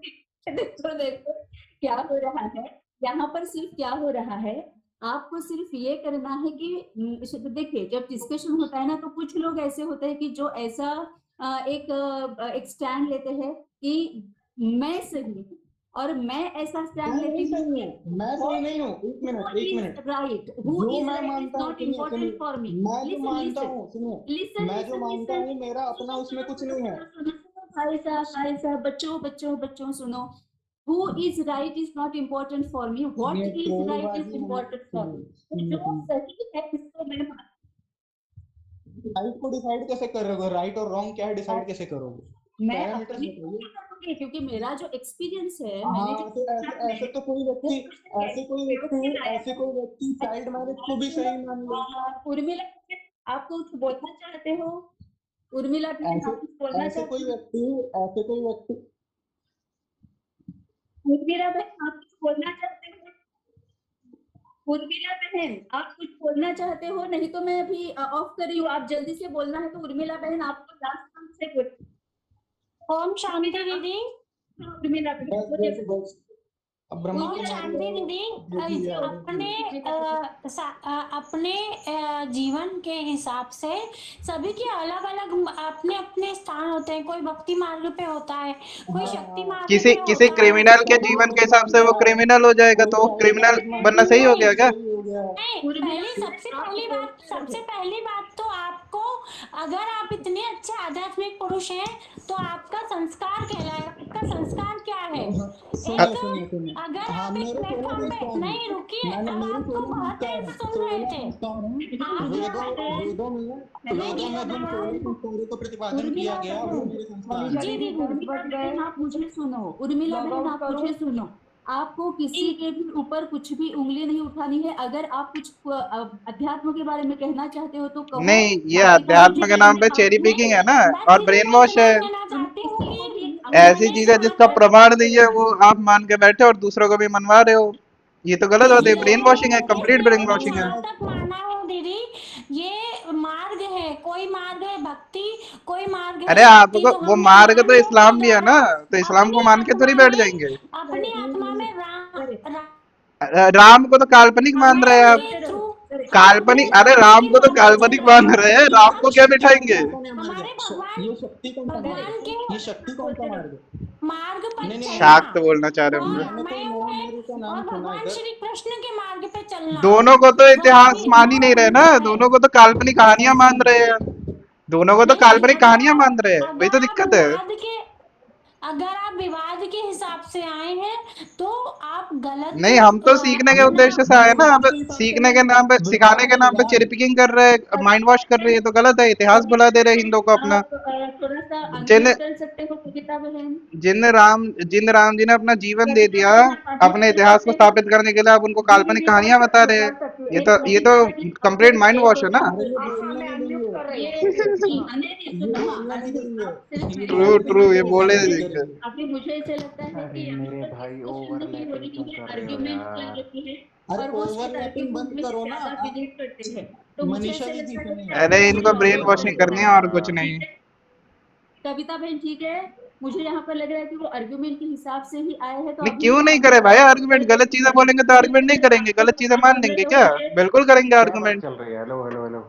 देखो क्या हो रहा है यहाँ पर। सिर्फ क्या हो रहा है, आपको सिर्फ ये करना है कि देखिए, जब डिस्कशन होता है ना तो कुछ लोग ऐसे होते हैं कि जो ऐसा एक स्टैंड लेते हैं कि मैं सही हूँ, और मैं ऐसा मैं स्टैंड नहीं लेती हूँ सही कि हूँ, मैं सही नहीं हूँ, एक मिनट एक मिनट। हु जो इज मैं राइट इज मानता हूँ, नॉट सुनिए इम्पोर्टेंट सुनिए, फॉर मी। मैं जो लिसन मानता लिसन हूँ, सुनिए, लिसन मैं जो लिसन मानता लिसन हूँ मेरा अपना उसमें कुछ नहीं है। भाई साहब, बच्चों सुनो। Who is right is not important for me. What सुनिए, is right is ट्रोलबाजी हम, important for me. सुनिए तो सुनिए जो सुनिए, सही है उसको मैं राइट को डिसाइड कैसे करोगे? राइट और रॉन्ग क्या है डिसाइड मानूंगी। कैसे करोगे? मैं पैरामीटर्स अपनी बताइए। करूंगी क्योंकि मेरा जो एक्सपीरियंस है, मैंने जो हाँ, तो ऐसे सीखा है, ऐसे तो कोई वो व्यक्ति, मुझे प्रयोग में लाया ऐसे है। कोई व्यक्ति चाइल्ड अच्छा, मैरिज को भी सही मान ले। उर्मिला, आप कुछ बोलना चाहते हो? उर्मिला बहन, ऐसे आप कुछ बोलना ऐसे चाहते कोई हो? व्यक्ति ऐसे कोई व्यक्ति उर्मिला बहन, आप कुछ बोलना चाहते हो? उर्मिला बहन, आप कुछ बोलना चाहते हो? नहीं तो मैं अभी ऑफ कर रही हूँ, आप जल्दी से बोलना है तो उर्मिला बहन आपको लास्ट से बोल। ओम शांति दीदी। उर्मिला बहन बस बोलिए बस बोलिए। बस, अब ब्रह्मा ओम उर्मिला कुमारी शांति और दीदी। देखिए और अपने देखिए। अपने जीवन के हिसाब से सभी के अलग अलग अपने अपने स्थान होते हैं। कोई भक्ति मार्ग पे होता है, कोई हाँ शक्ति हाँ, मार्ग किसी पे किसी होता है। क्रिमिनल के तो जीवन कोई के हिसाब से वो मानता है, क्रिमिनल हो जाएगा, कोई तो वो चाइल्ड क्रिमिनल मैरिज मान बनना लिया, सही हो नहीं गया कोई क्या? सही हो गया। नहीं, उर्मिला पहली बहन, सबसे आप पहली बात, बोलते रहो। तो आपको, अगर आप इतने अच्छे आध्यात्मिक पुरुष हैं तो आपका संस्कार कहलाएगा। आपका संस्कार क्या है? सुनिए एक, सुनिए सुनिए, अगर हाँ, आप एक मेरे 16 प्लेटफॉर्म पे, संस्कार नहीं हैं। रुकिए, मैंने अब मेरे आपको 16 बहुत संस्कार देर से हैं, सुन रहे 16 थे। संस्कार हैं। आप जो वेदों है, वेदों में वेदों में जिन 16 संस्कारों का प्रतिपादन किया उर्मिला गया वो बहन, मेरे संस्कार हैं। जी दीदी, उर्मिला बहन आप मुझे सुनो। उर्मिला बहन आप मुझे सुनो। आपको किसी के भी ऊपर कुछ भी उंगली नहीं उठानी है। अगर आप कुछ अध्यात्म के बारे में कहना चाहते हो तो कहो, नहीं, ये बाकी का नहीं अध्यात्म के दीदी, नाम पे चेरी नहीं पिकिंग है ना, बस और दीदी ब्रेन मैं वॉश इतना है। ही कहना चाहती हूँ कि ऐसी मैंने चीज है जिसका समाज, प्रमाण नहीं है वो आप मान के बैठे और दूसरों को भी मनवा रहे हो, ये तो गलत होती है। इसलिए ब्रेन वॉशिंग है, कंप्लीट इसलिए ब्रेन मैं वॉशिंग है। जहाँ तक माना हूँ दीदी, ये मार्ग है। कोई मार्ग है भक्ति, कोई मार्ग है अरे शक्ति, आपको जो वो हमने मार्ग ज्ञान तो योग के इस्लाम भी है द्वारा ना, तो इस्लाम को अपनी मान के थोड़ी आत्मा बैठ में, जाएंगे। अपनी आत्मा में राम को तो काल्पनिक मान रहे हैं रामायण आप। के थ्रू हम काल्पनिक, अरे भगवान राम के को तो द्वारा चल काल्पनिक रहे मान हैं। रहे हैं, ये राम को हम क्या शक्ति बिठाएंगे? कौन सा मार्ग हमारे है? भगवान, ये शक्ति कौन सा मार्ग भगवान है? के ये शक्ति कौन सा मार्ग है? मार्ग पर नहीं नहीं नहीं, चलना, शाक्त बोलना चाह रहे वह होंगे। मैंने कोई रामायण नया है, मार्ग का नाम और सुना भगवान इधर। श्री कृष्ण के मार्ग पे चलना, दोनों को तो वह इतिहास भी मान ही वह नहीं रहे ना, उनका है। दोनों को तो काल्पनिक कहानियां मान रहे हैं। दोनों को तो नहीं, काल्पनिक कहानियां मान रहे हैं, वही तो अगर आप दिक्कत है। अगर आप विवाद के हिसाब से आए हैं तो आप गलत नहीं, हम तो सीखने के अपना उद्देश्य से आए ना। विवाद अब के हिसाब से सीखने के नहीं, नाम पे, सिखाने के विवाद नाम पे विवाद चिरपिकिंग कर रहे हैं, माइंड वॉश कर रही है, तो गलत है। इतिहास भुला दे रहे हैं हिंदुओं को अपना। आप थोड़ा सा जिन अनम्यूट कर सकते हो कविता बहन? जिन राम जी ने अपना जीवन दे कविता दिया बहन आप अनम्यूट अपने कर इतिहास को सकते हो? स्थापित करने के लिए, आप उनको जी काल्पनिक दीदी आप कहानियां बता रहे हैं। बता सकते हो। एक ये कविता तो बहन कंप्लीट आपको माइंड एक वॉश है ना। अरे ये आप बोलने हमें नहीं अनम्यूट देंगे, कर रहे ये हो। सुनने नहीं ये सुना बोलना नहीं अनम्यूट देंगे, आप सिर्फ ये मेरी ट्रू बात बात करने ट्रू, ये दो, सुनिए। बोले बात नहीं देंगे। करेंगे। अभी मुझे ऐसे लगता है अरे कि यहाँ मेरे पर भाई डिस्कशन नहीं हो ओवरलैपिंग रही क्यों है, कर रहे हो आर्ग्यूमेंट चल यार? रही है अरे और वो शायद ओवरलैपिंग आर्ग्यूमेंट बंद में करो ना। ज्यादा बिलीव करते हैं। तो मुझे मनीषा ऐसे जी लगता थी है कि सुनिए, अरे अभी इनको हमें अरे ब्रेन लॉग आउट यार कर वॉशिंग करनी है देना और चाहिए। कुछ वाह। नहीं। ठीक है कविता बहन, ठीक है। मुझे यहाँ पर लग रहा है कि वो आर्ग्यूमेंट के हिसाब से ही आए हैं, तो नहीं, अभी क्यों नहीं करे हमें भाई आर्गुमेंट? गलत चीजें बोलेंगे तो ठीक आर्गुमेंट नहीं है करेंगे? गलत चीजें आप मान सुन लेंगे रहे हो क्या? मुझे? बिल्कुल करेंगे क्या बात आर्गुमेंट। चल रही है? Hello hello hello.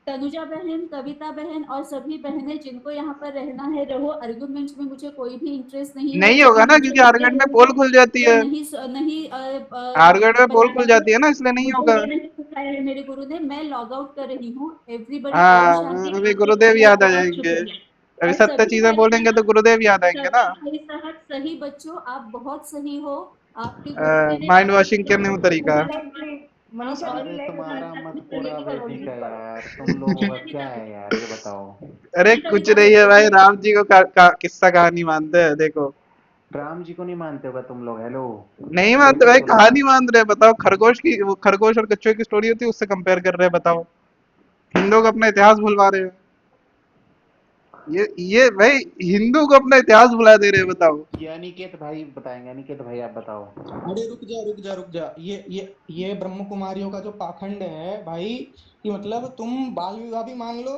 तनुजा बहन, कविता बहन और सभी बहनें जिनको यहाँ पर रहना है रहो। आर्गुमेंट्स में मुझे कोई भी इंटरेस्ट नहीं है, नहीं होगा लेकिन ना, मुझे क्योंकि लगता आर्गुमेंट में है पोल खुल जाती ये है। नहीं नहीं आर्गुमेंट में पोल खुल बताना है। जाती है ना, इसलिए नहीं मुझे होगा। ये नहीं सिखाया है मेरे गुरु ने। मैं लॉग आउट कर रही हूँ। एवरीबडी ओम शांति। हाँ, अभी आपके गुरुदेव बहुत याद आ बहुत जाएंगे। शुक्रिया। अभी और सत्य सभी चीजें भाई बोलेंगे तो साहब, गुरुदेव याद आएंगे ना। सभी भाई साहब, सही बच्चों, आप बहुत सही हो। आपके गुरु जी ने माइंड आपको वॉशिंग के न्यू तरीका। रिलैक्स प्लीज, मनीषा जी और अरे रिलैक्स तुम्हारा प्लीज, मत पूरा लीव करो, वैदिक लीव है करो। यार, तुम लोगों का क्या है यार, ये बताओ। अरे जी कुछ कविता नहीं है भाई, बहन। राम जी को किस्सा कहानी मानते हैं, देखो। राम जी को नहीं मानते होगा तुम लोग? हेलो। नहीं मानते कैसे भाई, चल रहा कहानी है? मान रहे हैं। बताओ, खरगोश की, वो खरगोश और कछुए की स्टोरी होती है, उससे कंपेयर कर रहे हैं। बताओ, हिंदुओं को अपना इतिहास भुलवा रहे हैं। ये भाई हिंदू को अपना इतिहास भुला दे रहे हैं। बताओ। ये अनिकेत भाई बताएंगे। अनिकेत भाई आप बताओ। अरे रुक जा, ये ब्रह्म कुमारियों का जो पाखंड है भाई, कि मतलब तुम बाल विवाह भी मान लो,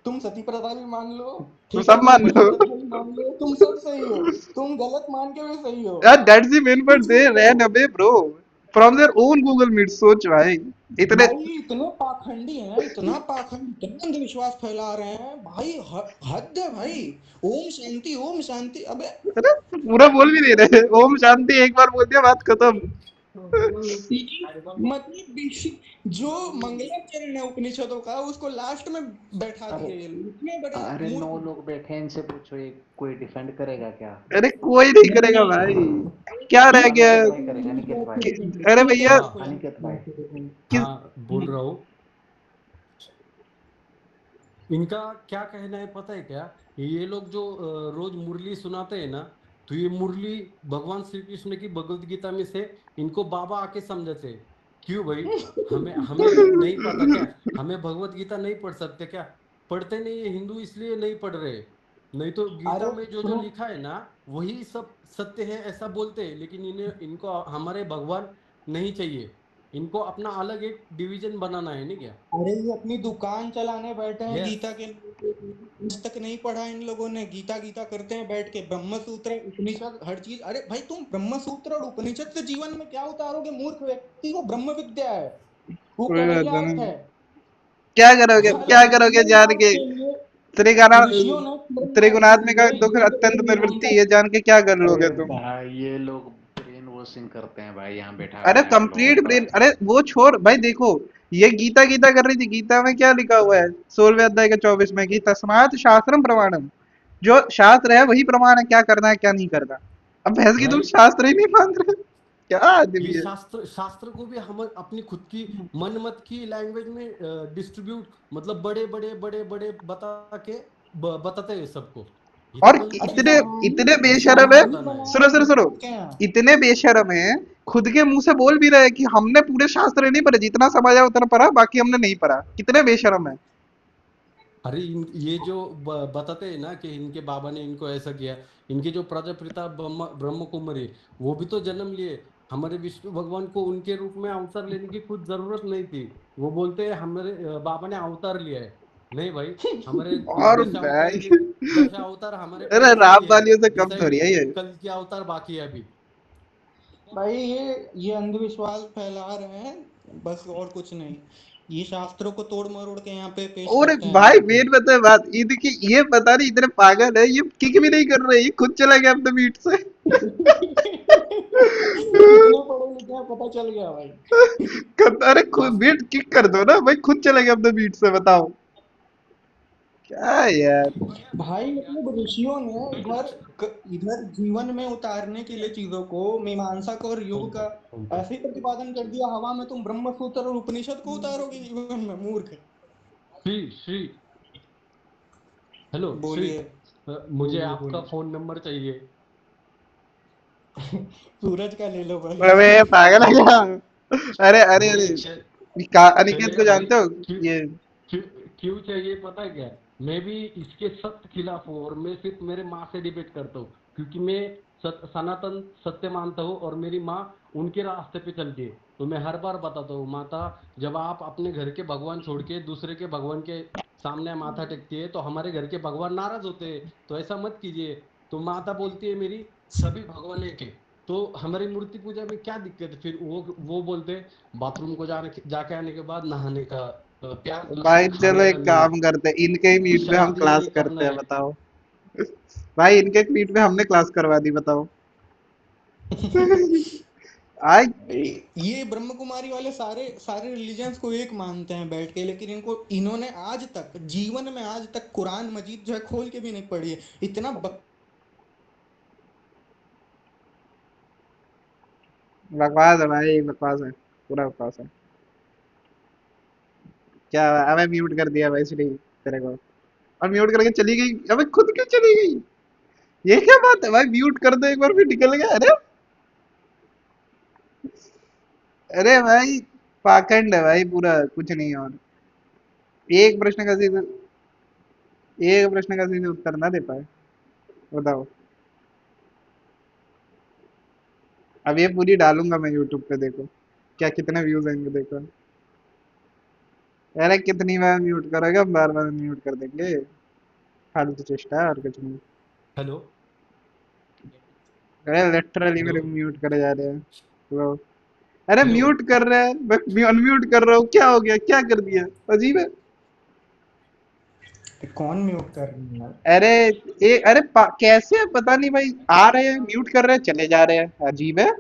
तुम सती प्रथा भी मान लो, तुम ठीक है, सब तुम मान बलि लो। प्रथा भी मान लो, तुम सब सही हो, तुम गलत मान के भी सही हो, यार दैट्स द मेन पॉइंट, कुछ दे भी रैन करो। Away bro from their own Google Meet. सोच भाई, इतने। भाई इतने पाखंडी हैं, इतना पाखंड, इतना अंधविश्वास फैला रहे हैं भाई, हद है भाई। ओम शांति, ओम शांति, अबे अरे पूरा बोल भी नहीं रहे। ओम शांति एक बार बोल दिया, बात खत्म। मतलब जो मंगलाचरण है उपनिषदों का, उसको लास्ट में बैठा अरे दिए ये लोग। इतने बड़े अरे 9 मूर्ख। लोग बैठे हैं, इनसे पूछो, एक कोई डिफेंड करेगा क्या? अरे कोई नहीं करेगा भाई, क्या रह गया अनिकेत है? भाई करेगा, अनिकेत भाई। अरे भैया, हाँ अनिकेत भाई। किस। हाँ बोल रहा हूँ। इनका क्या कहना है पता है क्या? ये लोग जो रोज मुरली सुनाते हैं ना, तो ये मुरली भगवान श्री कृष्ण की भगवत गीता में से इनको बाबा आके समझाते हैं। क्यों भाई? हमें हमें नहीं पता क्या? हमें भगवत गीता नहीं पढ़ सकते क्या? पढ़ते नहीं है हिंदू, इसलिए नहीं पढ़ रहे। नहीं तो गीता अरे में जो जो सुनो, लिखा है ना, वही सब सत्य है ऐसा बोलते हैं। लेकिन इनको हमारे भगवान नहीं चाहिए। इनको अपना अलग एक डिवीजन बनाना है, नहीं क्या? अरे ये अपनी दुकान चलाने बैठे हैं यस। गीता के, आज तक नहीं पढ़ा इन लोगों ने। गीता गीता करते हैं बैठ के, ब्रह्म सूत्र उपनिषद हर चीज। अरे भाई तुम ब्रह्म सूत्र और उपनिषद से जीवन में क्या उतारोगे? मूर्ख व्यक्ति, वो ब्रह्म विद्या है, वो कोई बात कड़ैयात नहीं। है। क्या करोगे, साले क्या करोगे जन्म जान लाभ के? के लिए त्रिगुणा ऋषियों ने जन्म लाभ के त्रिगुणात्मिका लिए दुख यज्ञ अत्यंत कर्म निवृत्ति, किया। ये जान के क्या कर लोगे अरे तुम? भाई ये लोग ब्रेन वॉशिंग करते हैं भाई, यहाँ बैठा अरे के आप लोगों कंप्लीट का। ब्रेन। अरे वो छोड़ भाई, देखो, ये गीता गीता कर रही थी। गीता में क्या लिखा हुआ है? 16वें अध्याय के 24 में, कि तस्मात् शास्त्रम प्रमाणम। जो शास्त्र है वही प्रमाण है, क्या करना है क्या नहीं करना। अब भैंस की तुम राइट। शास्त्र ही नहीं मान रहे, क्या ये आदमी है? शास्त्र शास्त्र को भी हम अपनी खुद की मन मत की लैंग्वेज में डिस्ट्रीब्यूट, मतलब बड़े बड़े बड़े बड़े बता के बताते हैं सबको। ये तो और गलत अरे चीज इतने है। इतने इसको बेशरम मत है। शास्त्री बताना है। बनाए सुनो सुनो सुनो, के हैं। इतने बेशरम है, खुद के मुंह से बोल भी रहे हैं कि हमने पूरे शास्त्र नहीं पढ़े, जितना समझ आया उतना पढ़ा, बाकी हमने नहीं पढ़ा। कितने बेशरम है। अरे ये जो बताते हैं ना कि इनके बाबा ने इनको ऐसा किया, इनके जो प्रजापिता ब्रह्म कुमारी, वो भी तो जन्म लिए। हमारे विष्णु भगवान को उनके रूप में अवतार लेने की कुछ जरूरत नहीं थी। वो बोलते हैं हमारे बाबा ने अवतार लिया है। नहीं भाई, हमारे और भाई, दशा अवतार हमारे अरे पहले से ही राम है। वालियों से कम थोड़ी डिसाइड है ये। कल की अवतार बाकी है अभी। भाई ये अंधविश्वास फैला रहे हैं बस, और कुछ नहीं। ये शास्त्रों को तोड़ मरोड़ के यहाँ पे पेश और करते हैं भाई लोगों को। मेन बता बात, इनकी ये पता नहीं इतने पागल है, ये किक भी नहीं कर रहे, ये खुद चला गया अपने मीट से। कितने पढ़े लिखे हैं पता चल गया भाई। अरे खुद वास्तु मीट किक कर दो ना भाई, खुद चले गए अपने मीट से। बताओ, क्या यार। भाई मतलब ऋषियों ने इधर जीवन में उतारने के लिए चीजों को मीमांसा को और योग का ऐसे ही प्रतिपादन कर दिया। हवा में तुम ब्रह्म सूत्र और उपनिषद को उतारोगे जीवन में, मूर्ख। श्री श्री हेलो श्री, बोलिए मुझे बोलिए आपका बोलिए। फोन नंबर चाहिए। सूरज का ले लो भाई। अबे पागल है क्या? अरे अरे मुझे अरे अनिकेत चलेगा को भाई। जानते हो? क्यों ये क्यों क्यों चाहिए पता है क्या? मैं भी इसके सख्त खिलाफ हूँ और मैं सिर्फ मेरे माँ से डिबेट करता हूँ, क्योंकि मैं सनातन सत्य मानता हूँ और मेरी माँ उनके रास्ते पे चलती है। तो मैं हर बार बताता हूँ, माता जब आप अपने घर के भगवान छोड़ के दूसरे के भगवान के सामने माथा टेकती है तो हमारे घर के भगवान नाराज होते हैं, तो ऐसा मत कीजिए। तो माता बोलती है मेरी सभी भगवान एक है, तो हमारी मूर्ति पूजा में क्या दिक्कत है? फिर वो बोलते हैं बाथरूम को जाके आने के बाद नहाने का, प्याज भाई लहसुन चलो खाने का एक नहीं, काम करते हैं, इनके ही मीट पे हम शराब क्लास नहीं करना करते हैं, है। बताओ। भाई इनके मीट पे हमने क्लास करवा दी, बताओ। आई। ये ब्रह्म कुमारी वाले सारे सारे रिलीजन्स को एक मानते हैं बैठ के, लेकिन इन्होंने आज तक जीवन में आज तक कुरान मजीद जो है खोल के भी नहीं पढ़ी है। इतना बकवास है भाई, बकवास है, पूरा बकवास है। क्या? अबे म्यूट कर दिया भाई इसलिए तेरे को, और म्यूट करके चली गई। अबे खुद क्यों चली गई? ये क्या बात है भाई, म्यूट कर दो एक बार फिर निकल गया। अरे अरे भाई पाखंड है भाई पूरा, कुछ नहीं। और एक प्रश्न का सीधे एक प्रश्न का सीधे उत्तर ना दे पाए, बताओ। अब ये पूरी डालूंगा मैं यूट्यूब पे, देखो क्या कितने व्यूज आएंगे, देखो। अरे कितनी बार म्यूट करोगे, हम बार बार म्यूट कर देंगे। फालतू चेष्टा है और कुछ नहीं। हेलो अरे लिटरली हेलो मेरे को म्यूट करे जा रहे हैं तो। अरे हेलो म्यूट कर रहे हैं, मैं अनम्यूट कर रहा हूँ, क्या हो गया, क्या कर दिया? अजीब है। कौन म्यूट कर रही है यार? अरे अरे कैसे पता नहीं भाई, आ रहे हैं म्यूट कर रहे हैं चले जा रहे हैं, अजीब है।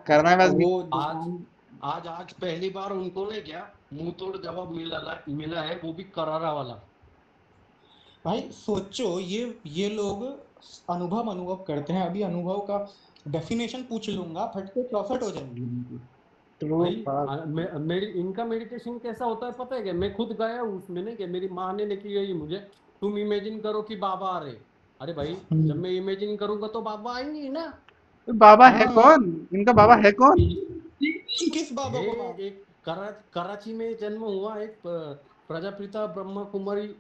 करना है बस। वो आज दुकान आज आज पहली बार उनको ने क्या मुंह तोड़ जवाब मिला है, वो भी करारा वाला। भाई सोचो, ये लोग अनुभव अनुभव करते हैं। अभी अनुभव का डेफिनेशन पूछ लूंगा, फटके 64 हो जाएंगी इनकी। ट्रू भाई बात। मेरी इनका मेडिटेशन कैसा होता है पता है क्या? मैं खुद गया हूँ उसमें, नहीं क्या मेरी माँ ने लेके गई मुझे, तुम इमेजिन करो कि बाबा आ रहे। अरे भाई जब मैं इमेजिन करूंगा तो बाबा आएंगे ही ना। तो बाबा है हाँ कौन? इनका बाबा है कौन? किस बाबा है को मान? एक कराची में जन्म हुआ एक प्रजापिता ब्रह्मा कुमारी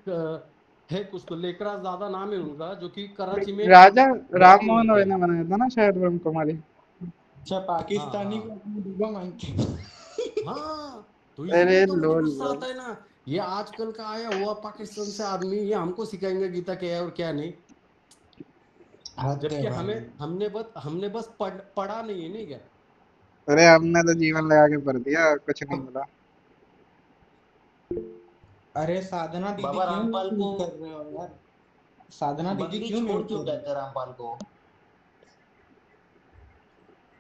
है, कुछ तो लेकराज दादा नाम है उनका, जो कि कराची में राजा राम रहते मोहन रहते रॉय हैं। ने बनाया था ना शायद ब्रह्म कुमारी। अच्छा, हाँ पाकिस्तानी को हाँ अपनी बाबा मानते हैं। हाँ, तो अरे इसीलिए तो मुझे लोल गुस्सा लोल। आता है ना। ये आजकल का आया हुआ पाकिस्तान से आदमी, ये हमको सिखाएंगे गीता क्या है और क्या नहीं। हद है जबकि भाई। हमने बस पढ़ा नहीं है, नहीं क्या? अरे हमने तो जीवन लगा के पढ़ दिया, कुछ नहीं मिला। अरे साधना दीदी बाबा क्यों रामपाल को म्यूट कर रहे हो यार? साधना दीदी बंदी क्यों छोड़ म्यूट क्यों कर रहे देते रामपाल को?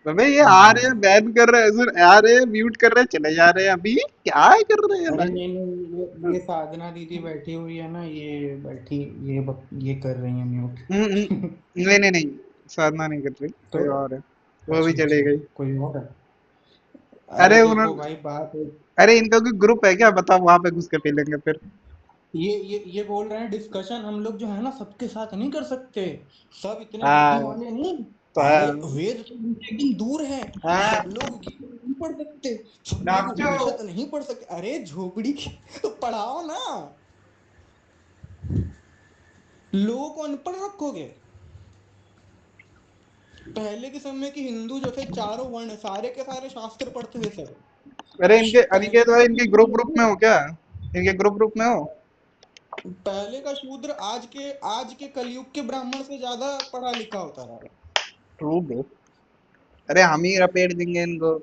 अबे ये आ रहे हैं हो? बैन कर रहे हैं, फिर आ रहे हैं म्यूट कर रहे हैं चले जा रहे हैं, अभी क्या है कर रहे हैं अरे भाई? नहीं नहीं, ये साधना दीदी बैठी हुई है ना, ये बैठी, ये कर रही है म्यूट। नहीं नहीं नहीं, साधना नहीं कर रही, तो कोई और है। वो भी अच्छा चली अच्छा, गई। कोई और है? अरे अरे देखो उन्होंने, भाई, बात है। अरे इनका कोई ग्रुप है क्या, बताओ, वहां पे घुस के पी लेंगे फिर। ये बोल रहे हैं डिस्कशन हम लोग जो है ना सबके साथ नहीं कर सकते। सब इतने बुद्धि हाँ वाले नहीं। तो अरे हाँ। वेद तो उनसे एकदम दूर है। हाँ सब लोग गीता नहीं पढ़ सकते, सब लोग नाचो। उपनिषद नहीं पढ़ सकते। अरे झोपड़ी की तो पढ़ाओ ना, लोगों को अनपढ़ रखोगे? पहले के समय के हिंदू जो थे, चारों वर्ण सारे के सारे शास्त्र पढ़ते थे सब। अरे इनके पहले अनिकेत का भाई इनके ग्रुप शूद्र, में हो क्या? इनके ग्रुप में हो? पहले का शूद्र आज के कलयुग के ब्राह्मण से ज्यादा पढ़ा लिखा होता था। True bro. अरे हम ही रपेट देंगे इनको,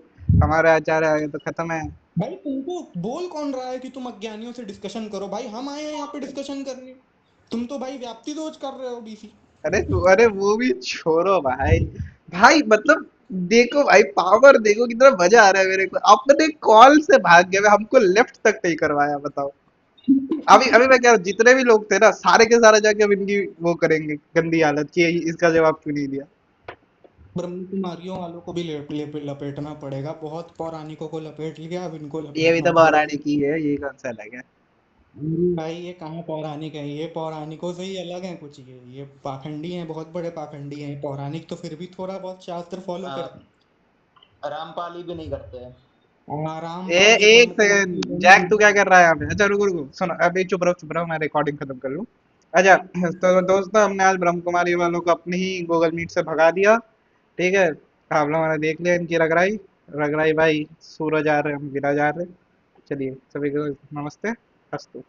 हमारे आचार्य आगे तो खत्म है। भाई तुमको बोल कौन रहा है कि तुम अज्ञानियों से डिस्कशन करो? भाई हम आए हैं यहाँ पे डिस्कशन करने। तुम तो भाई व्याप्ति दोष कर रहे हो बीसी। अरे वो भी छोड़ो भाई। भाई मतलब देखो भाई, पावर देखो कितना मजा आ रहा है मेरे को, अपने कॉल से भाग गए, हमको लेफ्ट तक नहीं करवाया, बताओ। अभी अभी मैं कह रहा हूँ जितने भी लोग थे ना सारे के सारे जाके अब इनकी वो करेंगे गंदी हालत कि इसका जवाब क्यों नहीं दिया। ब्रह्म कुमारियों वालों को भी लपेटना पड़ेगा, बहुत पौराणिकों को लपेट लिया, अब इनको ये भी लपेटना तो पड़ेगा। महारानी की है, ये कौन सा अलग है। भाई ये कहाँ पौराणिक है, ये पौराणिकों से ही अलग है कुछ, ये पाखंडी हैं, बहुत बड़े पाखंडी हैं। पौराणिक तो फिर भी थोड़ा बहुत शास्त्र फॉलो हाँ, करते रामपाली भी नहीं करते हैं। हैं। आराम ए पाली एक ब्रह्म कुमारी सेकंड दोनों जैक तू हैं। क्या कर रहा है यहाँ पे। अच्छा रुको रुको सुनो अभी चुप रहो मैं रिकॉर्डिंग खत्म कर लूँ। अच्छा तो दोस्तों हमने आज ब्रह्म कुमारी वालों को अपने ही गूगल मीट से भगा दिया। ठीक है आप लोगों ने देख लिया इनकी रगड़ाई। रगड़ाई भाई सूरज आ रहे हम गिरा जा रहे। चलिए सभी को नमस्ते अस्तु।